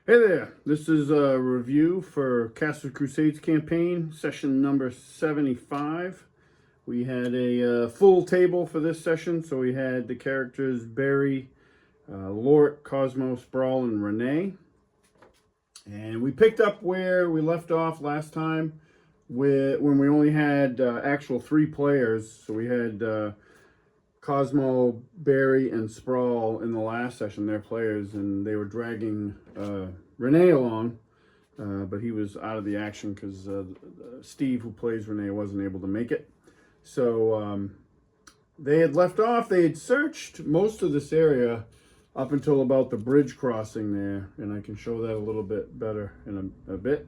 Hey there, this is a review for Castle Crusades campaign, session number 75. We had a full table for this session, so we had the characters Barry, Lort, Cosmo, Sprawl, and Renee. And we picked up where we left off last time when we only had actual 3 players. So we had Cosmo, Barry, and Sprawl in the last session, their players, and they were dragging Renee along, but he was out of the action because Steve, who plays Renee, wasn't able to make it. So they had left off. They had searched most of this area up until about the bridge crossing there, and I can show that a little bit better in a bit.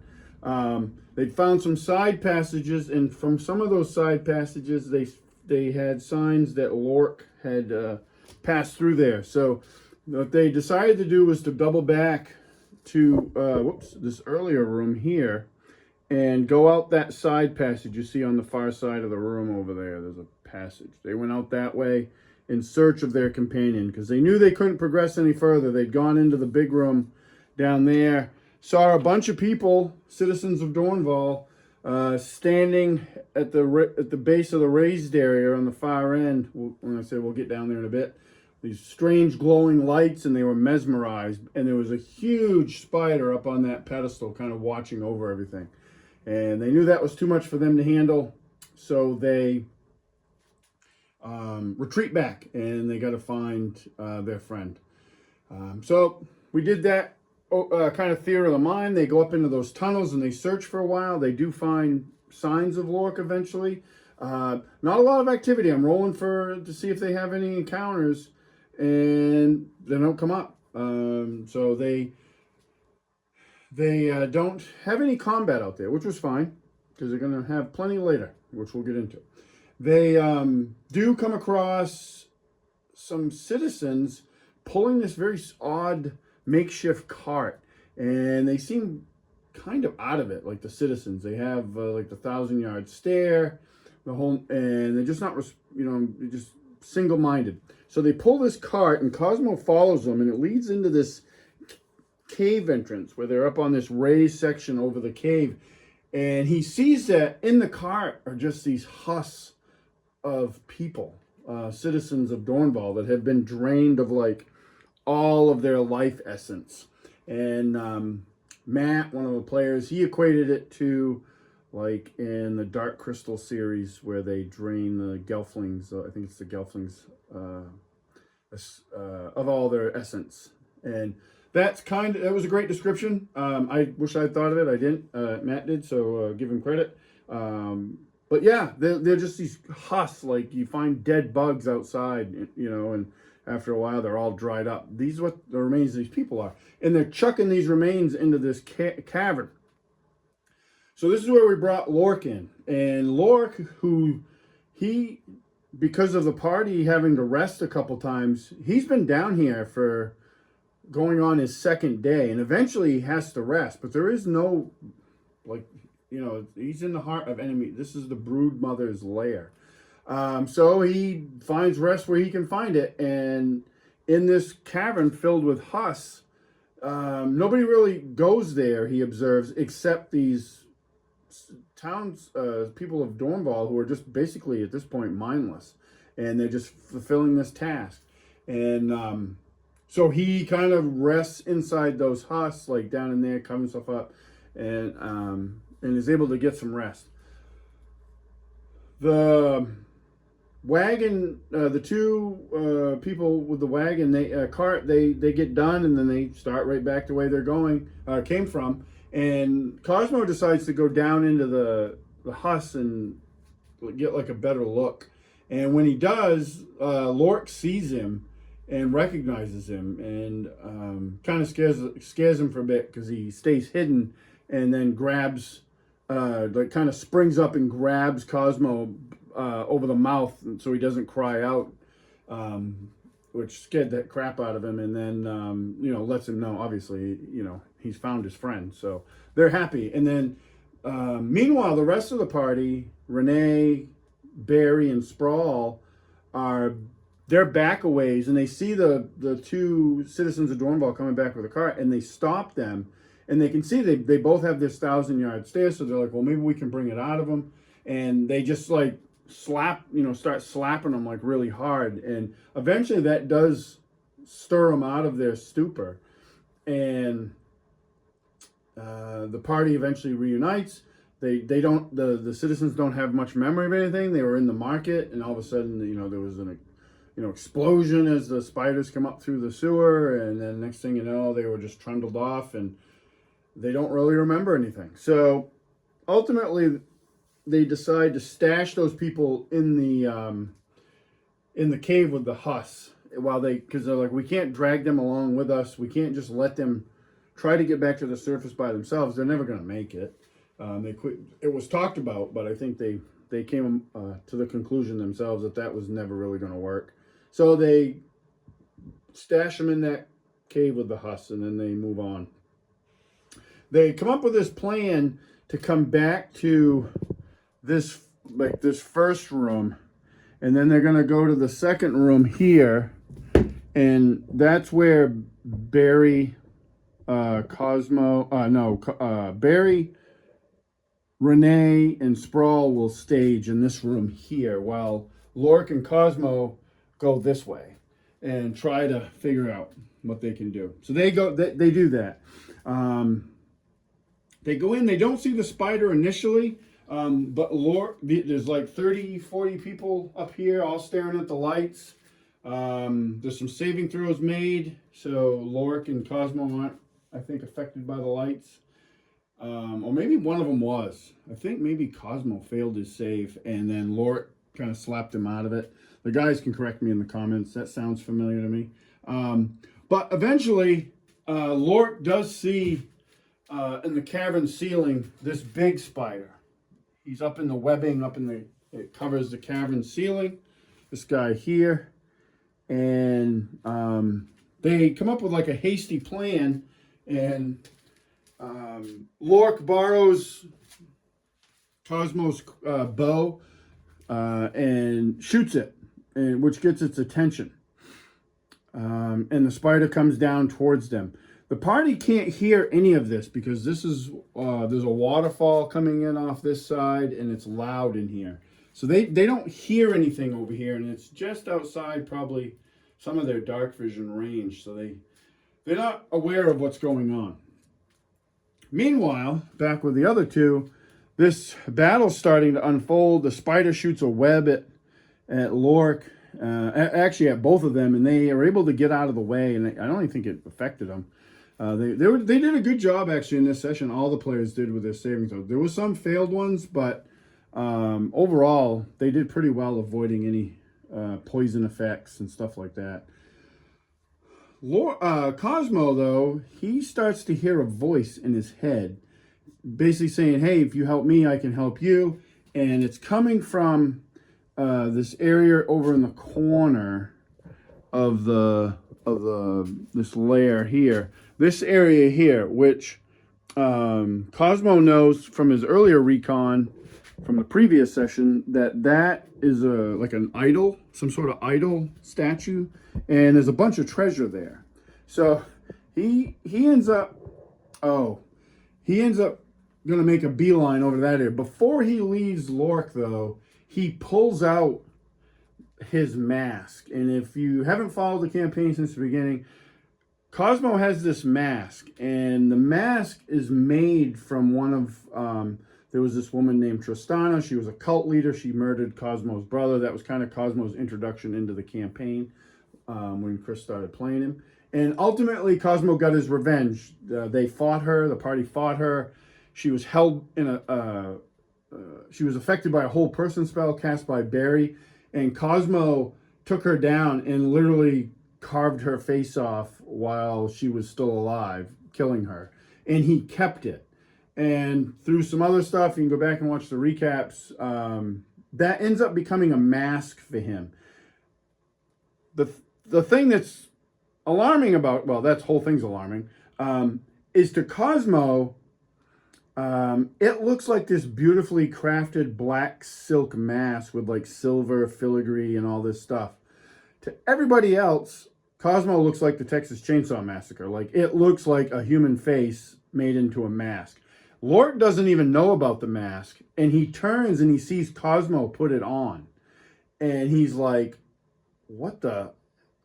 They'd found some side passages, and from some of those side passages, they had signs that Lork had passed through there. So what they decided to do was to double back to this earlier room here and go out that side passage you see on the far side of the room over there. There's a passage. They went out that way in search of their companion because they knew they couldn't progress any further. They'd gone into the big room down there, saw a bunch of people, citizens of Dornval, standing at the base of the raised area on the far end. When I say we'll get down there in a bit, these strange glowing lights, and they were mesmerized. And there was a huge spider up on that pedestal, kind of watching over everything. And they knew that was too much for them to handle, so they retreat back, and they got to find their friend. So we did that kind of theater of the mind. They go up into those tunnels and they search for a while. They do find signs of Lork eventually. Not a lot of activity. I'm rolling to see if they have any encounters, and they don't come up. So they don't have any combat out there, which was fine because they're going to have plenty later, which we'll get into. They do come across some citizens pulling this very odd makeshift cart, and they seem kind of out of it, like the citizens. They have like the 1,000-yard stare, and they're just not, they're just single-minded. So they pull this cart, and Cosmo follows them, and it leads into this cave entrance where they're up on this raised section over the cave, and he sees that in the cart are just these husks of people, citizens of Dornval that have been drained of like all of their life essence. And Matt, one of the players, he equated it to like in the Dark Crystal series where they drain the Gelflings, I think it's the Gelflings, of all their essence. And that was a great description. I wish I'd thought of it. I didn't. Matt did, so give him credit. But yeah, they're just these husks, like you find dead bugs outside, and after a while they're all dried up. These are what the remains of these people are. And they're chucking these remains into this cavern. So this is where we brought Lork in. And Lork, because of the party having to rest a couple times, he's been down here for going on his 2nd day. And eventually he has to rest. But there is no, he's in the heart of enemy. This is the Brood Mother's lair. So he finds rest where he can find it. And in this cavern filled with husks, nobody really goes there, he observes, except these people of Dornval who are just basically at this point mindless. And they're just fulfilling this task. And so he kind of rests inside those husks, like down in there, covering himself up, and is able to get some rest. The wagon, the 2 people with the wagon, they get done, and then they start right back the way they're came from. And Cosmo decides to go down into the husks and get like a better look. And when he does, Lork sees him and recognizes him, and kind of scares him for a bit because he stays hidden, and then grabs, kind of springs up and grabs Cosmo over the mouth so he doesn't cry out, which scared that crap out of him. And then lets him know, obviously, he's found his friend, so they're happy. And then meanwhile, the rest of the party, Renee, Barry, and Sprawl, are they're back a ways, and they see the two citizens of Dornball coming back with a car, and they stop them, and they can see they both have this 1,000-yard stare, so they're like, well, maybe we can bring it out of them, and they just like start slapping them like really hard, and eventually that does stir them out of their stupor, and the party eventually reunites. They don't the citizens don't have much memory of anything. They were in the market, and all of a sudden, there was an explosion as the spiders come up through the sewer, and then next thing you know, they were just trundled off, and they don't really remember anything. So ultimately, they decide to stash those people in the cave with the Huss because they're like, we can't drag them along with us. We can't just let them try to get back to the surface by themselves. They're never going to make it. They quit. It was talked about, but I think they came to the conclusion themselves that was never really going to work. So they stash them in that cave with the Huss, and then they move on. They come up with this plan to come back to this first room, and then they're going to go to the second room here, and that's where Barry, Barry, Renee, and Sprawl will stage in this room here, while Lork and Cosmo go this way and try to figure out what they can do. So they do that. They go in, they don't see the spider initially, but there's like 30, 40 people up here all staring at the lights. There's some saving throws made, so Lork and Cosmo aren't, I think, affected by the lights. Or maybe one of them was. I think maybe Cosmo failed his save, and then Lork kind of slapped him out of it. The guys can correct me in the comments. That sounds familiar to me. But eventually, Lork does see in the cavern ceiling this big spider. He's up in the webbing, it covers the cavern ceiling. This guy here. And they come up with like a hasty plan, and Lork borrows Cosmo's bow and shoots it, which gets its attention. And the spider comes down towards them. The party can't hear any of this because this is there's a waterfall coming in off this side, and it's loud in here. So they don't hear anything over here, and it's just outside probably some of their dark vision range. So they're not aware of what's going on. Meanwhile, back with the other two, this battle's starting to unfold. The spider shoots a web at Lork, actually at both of them, and they are able to get out of the way, and I don't even think it affected them. They did a good job, actually, in this session. All the players did with their savings. There was some failed ones, but overall, they did pretty well avoiding any poison effects and stuff like that. Cosmo, though, he starts to hear a voice in his head, basically saying, hey, if you help me, I can help you. And it's coming from this area over in the corner of this layer here. This area here, which Cosmo knows from his earlier recon from the previous session, that is like an idol, some sort of idol statue, and there's a bunch of treasure there. So he ends up gonna make a beeline over that area. Before he leaves Lork, though, he pulls out his mask. And if you haven't followed the campaign since the beginning, Cosmo has this mask, and the mask is made from one of there was this woman named Tristana. She was a cult leader. She murdered Cosmo's brother. That was kind of Cosmo's introduction into the campaign when Chris started playing him. And ultimately, Cosmo got his revenge. They fought her. The party fought her. She was held in she was affected by a whole person spell cast by Barry, and Cosmo took her down and literally carved her face off while she was still alive, killing her. And he kept it. And through some other stuff, you can go back and watch the recaps, that ends up becoming a mask for him. The thing that's alarming about, well, that whole thing's alarming, is to Cosmo, it looks like this beautifully crafted black silk mask with like silver filigree and all this stuff. To everybody else, Cosmo looks like the Texas Chainsaw Massacre. Like, it looks like a human face made into a mask. Lork doesn't even know about the mask, and he turns and he sees Cosmo put it on. And he's like, what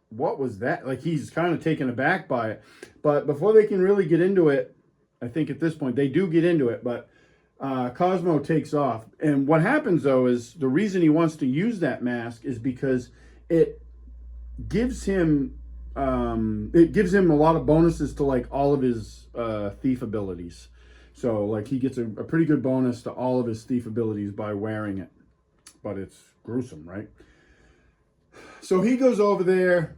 was that? Like, he's kind of taken aback by it. But before they can really get into it, I think at this point, they do get into it, but Cosmo takes off. And what happens, though, is the reason he wants to use that mask is because it gives him a lot of bonuses to, like, all of his thief abilities. So, like, he gets a pretty good bonus to all of his thief abilities by wearing it. But it's gruesome, right? So he goes over there.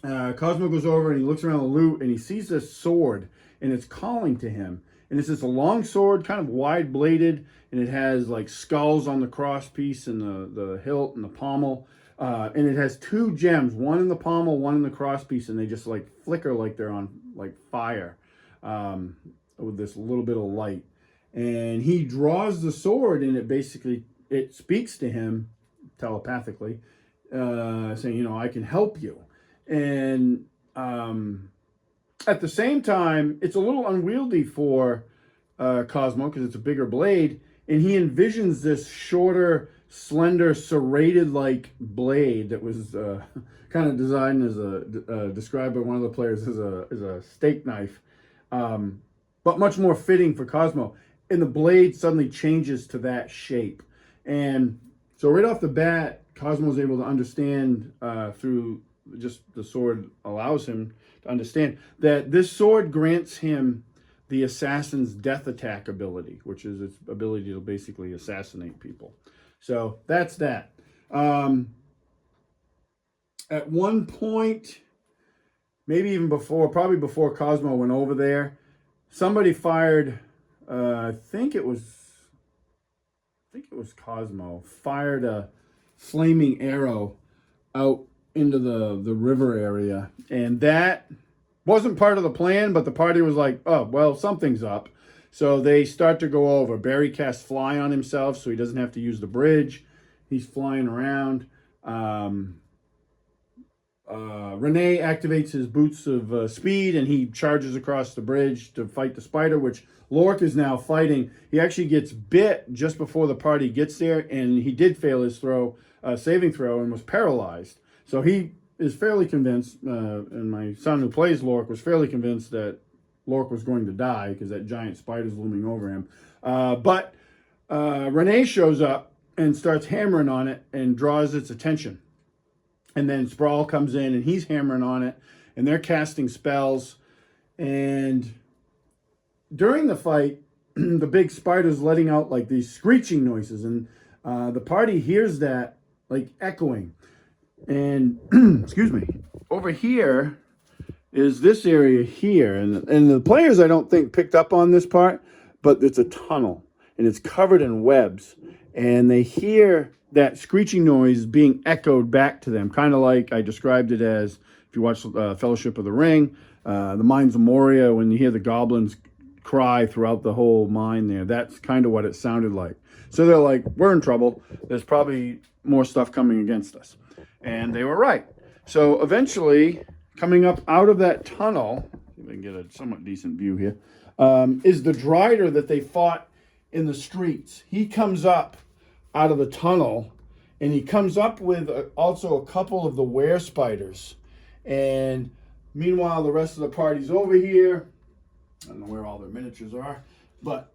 Cosmo goes over and he looks around the loot and he sees this sword and it's calling to him. And it's just a long sword, kind of wide bladed, and it has like skulls on the cross piece and the hilt and the pommel. And it has 2 gems, one in the pommel, one in the cross piece, and they just like flicker like they're on like fire with this little bit of light. And he draws the sword and it speaks to him telepathically, saying, you know, I can help you. And at the same time, it's a little unwieldy for Cosmo because it's a bigger blade, and he envisions this shorter, slender, serrated-like blade that was kind of designed as described by one of the players as a steak knife, but much more fitting for Cosmo. And the blade suddenly changes to that shape, and so right off the bat, Cosmo's able to understand through just the sword allows him to understand that this sword grants him the assassin's death attack ability, which is its ability to basically assassinate people. So that's that. At one point, maybe even probably before Cosmo went over there, somebody fired, I think it was Cosmo, fired a flaming arrow out into the river area, and that wasn't part of the plan, but the party was like, oh, well, something's up. So they start to go over. Barry casts fly on himself so he doesn't have to use the bridge. He's flying around. Renee activates his boots of speed, and he charges across the bridge to fight the spider, which Lork is now fighting. He actually gets bit just before the party gets there, and he did fail his saving throw, and was paralyzed. So he is fairly convinced, and my son who plays Lork was fairly convinced that Lork was going to die because that giant spider's looming over him. But Renee shows up and starts hammering on it and draws its attention. And then Sprawl comes in and he's hammering on it, and they're casting spells. And during the fight, the big spider's letting out like these screeching noises, and the party hears that like echoing. And excuse me, over here is this area here, and the players I don't think picked up on this part, but it's a tunnel and it's covered in webs, and they hear that screeching noise being echoed back to them, kind of like I described it as, if you watch Fellowship of the Ring, the Mines of Moria, when you hear the goblins cry throughout the whole mine there. That's kind of what it sounded like. So they're like, we're in trouble. There's probably more stuff coming against us. And they were right. So eventually, coming up out of that tunnel, if I can get a somewhat decent view here, is the Drider that they fought in the streets. He comes up out of the tunnel, and he comes up with also a couple of the were spiders. And meanwhile, the rest of the party's over here. I don't know where all their miniatures are, but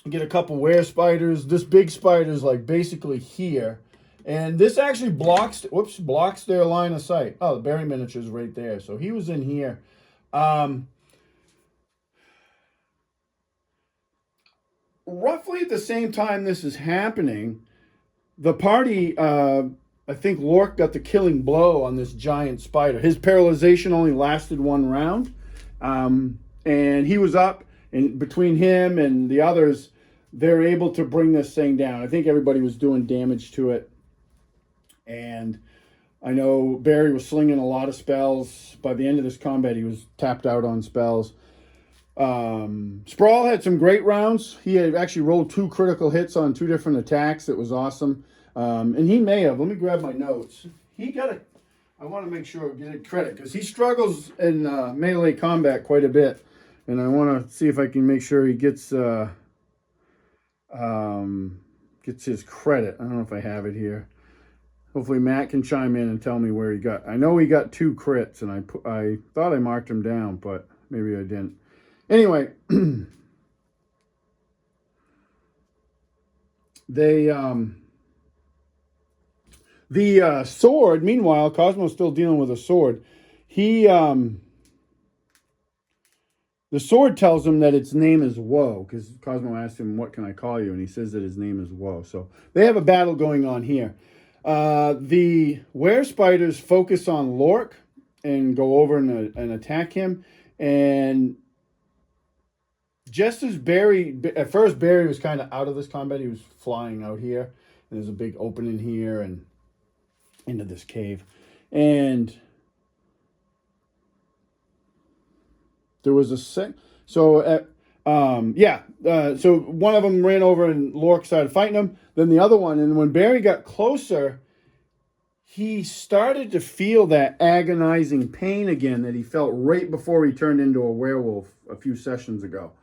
get a couple were spiders. This big spider's like basically here. And this actually blocks their line of sight. Oh, the Barry miniature's right there. So he was in here. Roughly at the same time this is happening, the party, I think Lork got the killing blow on this giant spider. His paralyzation only lasted 1 round. And he was up, and between him and the others, they're able to bring this thing down. I think everybody was doing damage to it. And I know Barry was slinging a lot of spells. By the end of this combat, he was tapped out on spells. Sprawl had some great rounds. He had actually rolled 2 critical hits on 2 different attacks. It was awesome. And he may have, let me grab my notes. I want to make sure get it credit because he struggles in melee combat quite a bit, and I want to see if I can make sure he gets his credit. I don't know if I have it here. Hopefully Matt can chime in and tell me where he got. I know he got 2 crits, and I thought I marked him down, but maybe I didn't. Anyway, the sword. Meanwhile, Cosmo's still dealing with a sword. The sword tells him that its name is Woe, because Cosmo asked him, "What can I call you?" And he says that his name is Woe. So they have a battle going on here. The were-spiders focus on Lork and go over and attack him. And just as at first Barry was kind of out of this combat. He was flying out here. And there's a big opening here and into this cave. And there was so one of them ran over and Lork started fighting him. Then the other one, and when Barry got closer, he started to feel that agonizing pain again that he felt right before he turned into a werewolf a few sessions ago.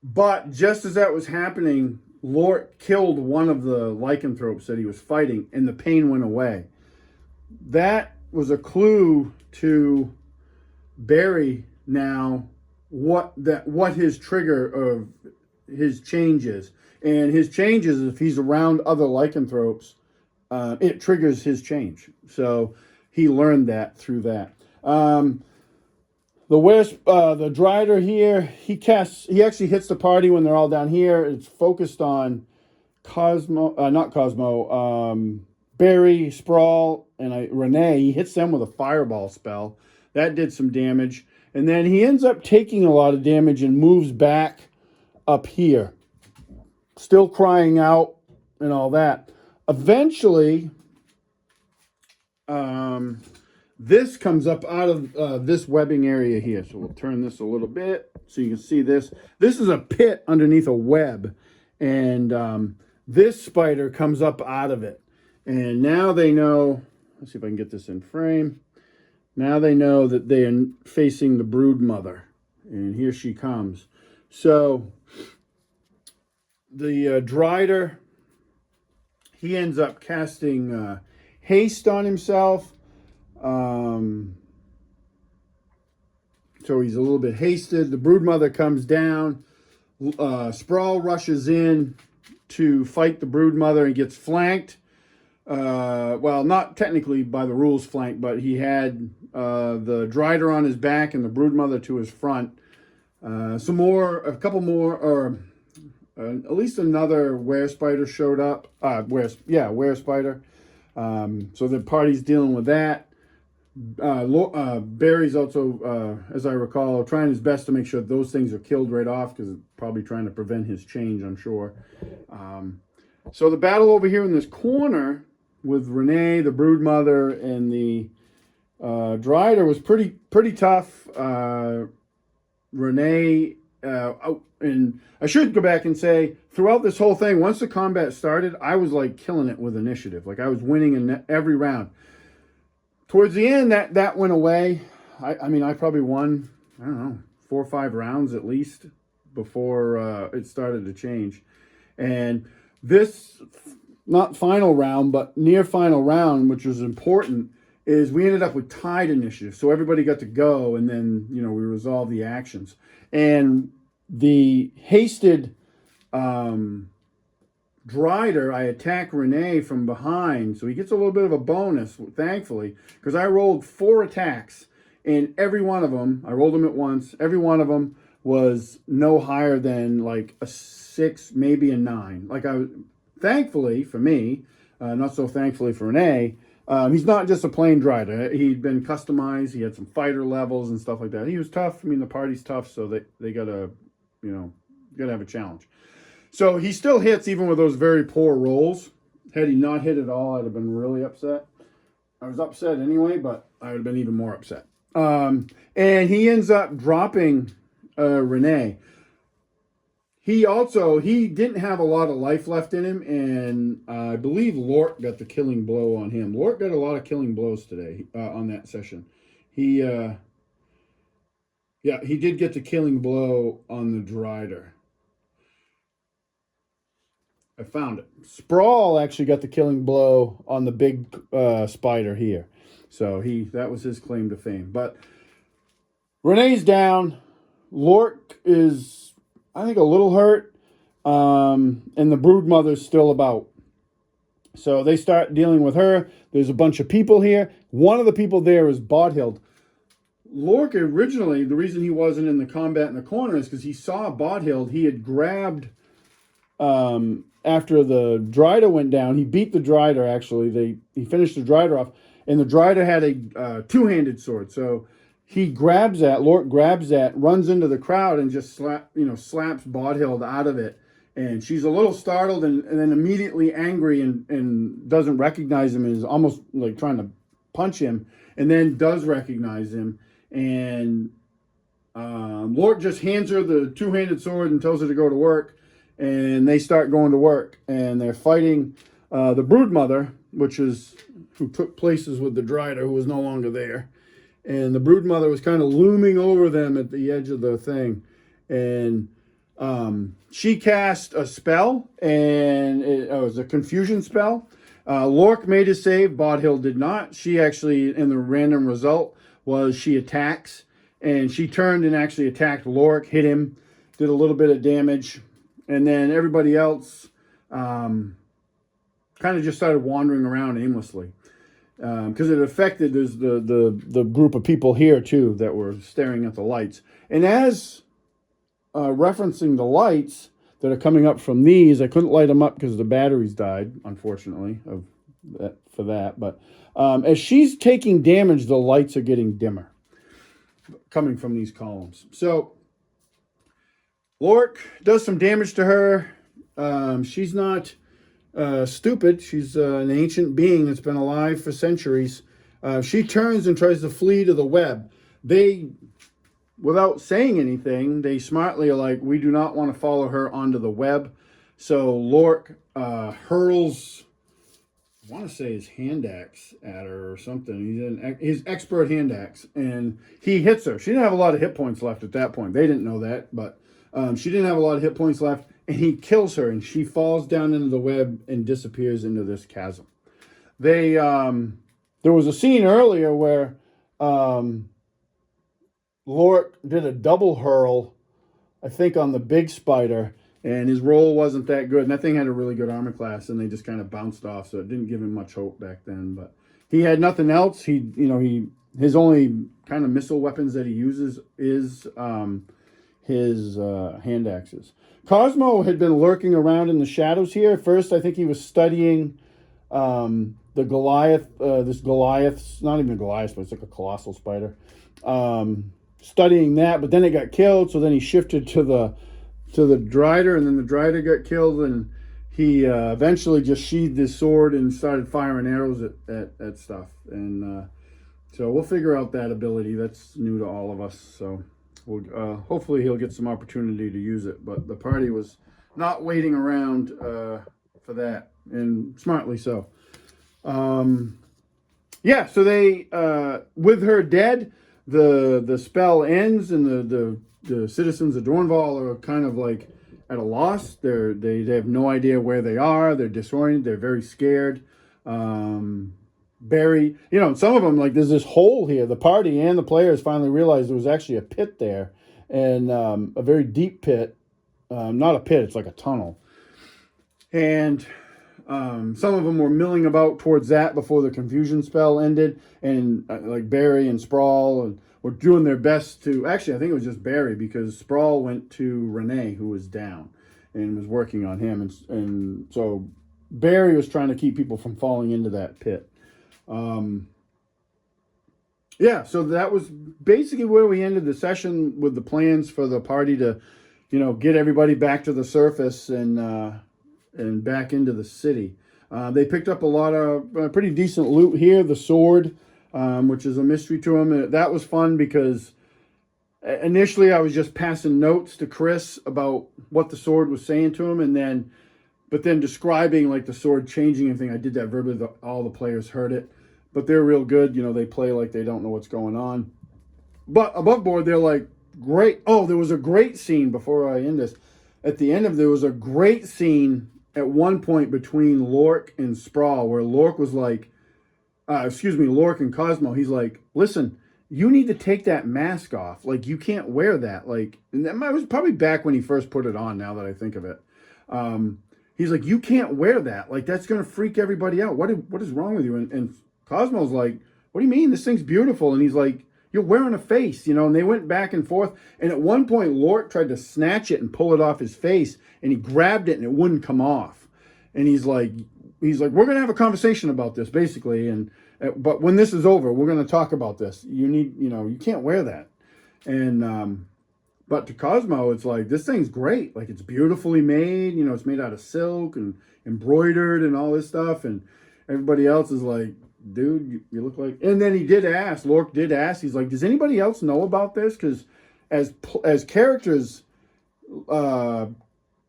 But just as that was happening, Lork killed one of the lycanthropes that he was fighting, and the pain went away. That was a clue to Barry now what his trigger of his change is. And his change is if he's around other lycanthropes, it triggers his change. So he learned that through that. The Drider here, he actually hits the party when they're all down here. It's focused on Barry, Sprawl, and Renee. He hits them with a fireball spell. That did some damage. And then he ends up taking a lot of damage and moves back up here. Still crying out and all that. Eventually, this comes up out of this webbing area here. So we'll turn this a little bit so you can see this. This is a pit underneath a web. And this spider comes up out of it. And now they know, let's see if I can get this in frame. Now they know that they are facing the brood mother. And here she comes. So the Drider, he ends up casting haste on himself. So he's a little bit hasted. The brood mother comes down. Sprawl rushes in to fight the brood mother and gets flanked. Well, not technically by the rules flanked, but he had the Drider on his back and the brood mother to his front. A couple more, or at least another were-spider showed up. Were-spider. So the party's dealing with that. Barry's also, as I recall, trying his best to make sure those things are killed right off, because probably trying to prevent his change, I'm sure. So the battle over here in this corner with Renee, the brood mother, and the Drider was pretty tough. Renee, and I should go back and say, throughout this whole thing, once the combat started, I was like killing it with initiative. Like I was winning in every round. Towards the end, that went away. I mean, I probably won, I don't know, 4 or 5 rounds at least before it started to change. And this, not final round, but near final round, which was important, is we ended up with tied initiative. So everybody got to go, and then, we resolved the actions. And the hasted Drider, I attack Renee from behind, so he gets a little bit of a bonus, thankfully, because I rolled 4 attacks, and every one of them, I rolled them at once, every one of them was no higher than like a 6, maybe a 9. Thankfully for me, not so thankfully for Renee, he's not just a plain Drider. He'd been customized. He had some fighter levels and stuff like that. He was tough. I mean, the party's tough, so they gotta have a challenge. So he still hits even with those very poor rolls. Had he not hit at all, I'd have been really upset. I was upset anyway, but I would have been even more upset. And he ends up dropping Renee. he didn't have a lot of life left in him, and I believe Lork got the killing blow on him. Lork got a lot of killing blows today on that session. He yeah, he did get the killing blow on the Drider. I found it. Sprawl actually got the killing blow on the big spider here. So that was his claim to fame. But Renee's down. Lork is, I think, a little hurt. And the brood mother's still about. So they start dealing with her. There's a bunch of people here. One of the people there is Bodhild. Lork originally, the reason he wasn't in the combat in the corner is because he saw Bodhild. He had grabbed, after the Drider went down, he beat the Drider, actually. He finished the Drider off, and the Drider had a two-handed sword. So he grabs that, Lork grabs that, runs into the crowd, and just slaps Bodhild out of it. And she's a little startled and then immediately angry and doesn't recognize him and is almost like trying to punch him, and then does recognize him. And Lork just hands her the two-handed sword and tells her to go to work. And they start going to work. And they're fighting the brood mother, who took places with the Drider, who was no longer there. And the brood mother was kind of looming over them at the edge of the thing. And she cast a spell, and it was a confusion spell. Lork made a save. Bodhild did not. She actually, in the random result, was she attacks. And she turned and actually attacked Lork, hit him, did a little bit of damage. And then everybody else kind of just started wandering around aimlessly. Because it affected the group of people here, too, that were staring at the lights. And as referencing the lights that are coming up from these, I couldn't light them up because the batteries died, unfortunately, for that. But as she's taking damage, the lights are getting dimmer coming from these columns. So Lork does some damage to her. She's not stupid. She's an ancient being that's been alive for centuries. She turns and tries to flee to the web. Without saying anything, they smartly are like, we do not want to follow her onto the web. So Lork hurls, I want to say his hand axe at her or something. His expert hand axe. And he hits her. She didn't have a lot of hit points left at that point. They didn't know that, but she didn't have a lot of hit points left. And he kills her, and she falls down into the web and disappears into this chasm. There was a scene earlier where Lork did a double hurl, I think, on the big spider, and his roll wasn't that good. And that thing had a really good armor class, and they just kind of bounced off, so it didn't give him much hope back then. But he had nothing else. His only kind of missile weapons that he uses is his hand axes. Cosmo had been lurking around in the shadows here. First, I think he was studying the Goliath. This Goliath's not even a Goliath, but it's like a colossal spider. Studying that, but then it got killed. So then he shifted to the Drider, and then the Drider got killed, and he eventually just sheathed his sword and started firing arrows at stuff. And so we'll figure out that ability. That's new to all of us. So hopefully he'll get some opportunity to use it. But the party was not waiting around for that, and smartly so. Yeah, so they with her dead, the spell ends, and the citizens of Dornval are kind of like at a loss. They have no idea where they are. They're disoriented. They're very scared. Barry, some of them, like, there's this hole here. The party and the players finally realized there was actually a pit there, and a very deep pit. Not a pit, it's like a tunnel. And some of them were milling about towards that before the confusion spell ended, and like Barry and Sprawl were doing their best to, actually I think it was just Barry, because Sprawl went to Renee, who was down, and was working on him, and so Barry was trying to keep people from falling into that pit. Yeah, so that was basically where we ended the session, with the plans for the party to, get everybody back to the surface and back into the city. They picked up a lot of pretty decent loot here. The sword, which is a mystery to them. That was fun because initially I was just passing notes to Chris about what the sword was saying to him, but then describing like the sword changing and thing. I did that verbally. All the players heard it, but they're real good. They play like they don't know what's going on. But above board, they're like, great. Oh, there was a great scene before I end this. At the end of there was a great scene at one point between Lork and Sprawl, where Lork was like, Lork and Cosmo. He's like, listen, you need to take that mask off. Like, you can't wear that. Like, and that was probably back when he first put it on, now that I think of it. He's like, you can't wear that. Like, that's going to freak everybody out. What is wrong with you? And Cosmo's like, what do you mean? This thing's beautiful. And he's like, you're wearing a face, and they went back and forth. And at one point, Lork tried to snatch it and pull it off his face, and he grabbed it and it wouldn't come off. And he's like, we're going to have a conversation about this, basically. But when this is over, we're going to talk about this. You can't wear that. And, but to Cosmo, it's like, this thing's great. Like, it's beautifully made. It's made out of silk and embroidered and all this stuff. And everybody else is like, dude, you look like... And then Lork did ask, he's like, does anybody else know about this? Because as characters, Cosmo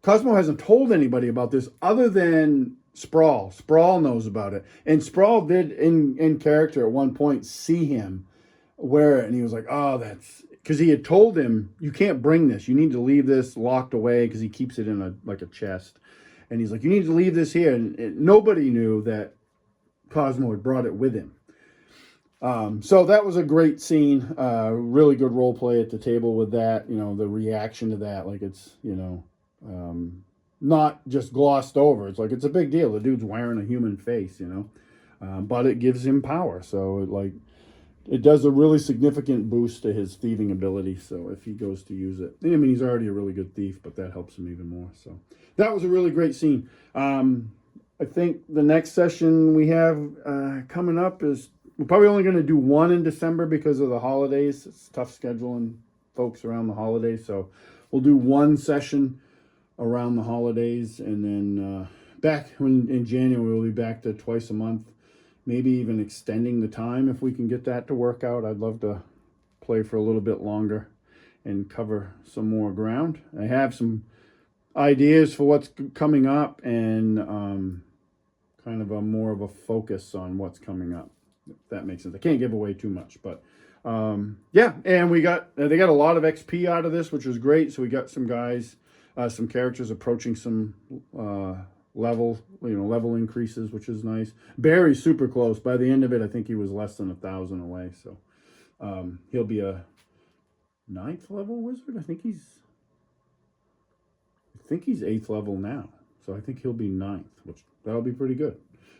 hasn't told anybody about this other than Sprawl. Sprawl knows about it. And Sprawl did, in character, at one point, see him wear it. And he was like, oh, that's... Because he had told him, you can't bring this. You need to leave this locked away, because he keeps it in a chest. And he's like, you need to leave this here. And nobody knew that Cosmo had brought it with him. So that was a great scene. Really good role play at the table with that. The reaction to that. Like, it's, not just glossed over. It's like, it's a big deal. The dude's wearing a human face, but it gives him power. So it does a really significant boost to his thieving ability. So if he goes to use it, I mean, he's already a really good thief, but that helps him even more. So that was a really great scene. I think the next session we have coming up is, we're probably only going to do one in December because of the holidays. It's tough scheduling folks around the holidays. So we'll do one session around the holidays. And then in January, we'll be back to twice a month. Maybe even extending the time if we can get that to work out. I'd love to play for a little bit longer and cover some more ground. I have some ideas for what's coming up, and kind of more of a focus on what's coming up, if that makes sense. I can't give away too much, but yeah. And they got a lot of XP out of this, which was great. So we got some guys, some characters approaching some level increases, which is nice. Barry's super close. By the end of it, I think he was less than 1,000 away. So he'll be a 9th level wizard. I think he's 8th level now. So I think he'll be 9th, which that'll be pretty good.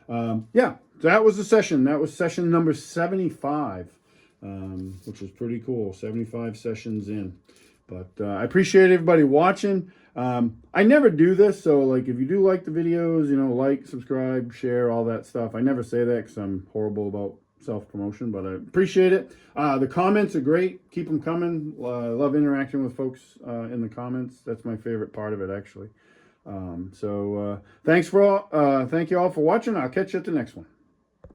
Yeah, that was the session. That was session number 75, which was pretty cool. 75 sessions in. But I appreciate everybody watching. I never do this, so like, if you do like the videos, like, subscribe, share, all that stuff. I never say that because I'm horrible about self-promotion, but I appreciate it. The comments are great. Keep them coming. I love interacting with folks in the comments. That's my favorite part of it, actually. Thank you all for watching. I'll catch you at the next one.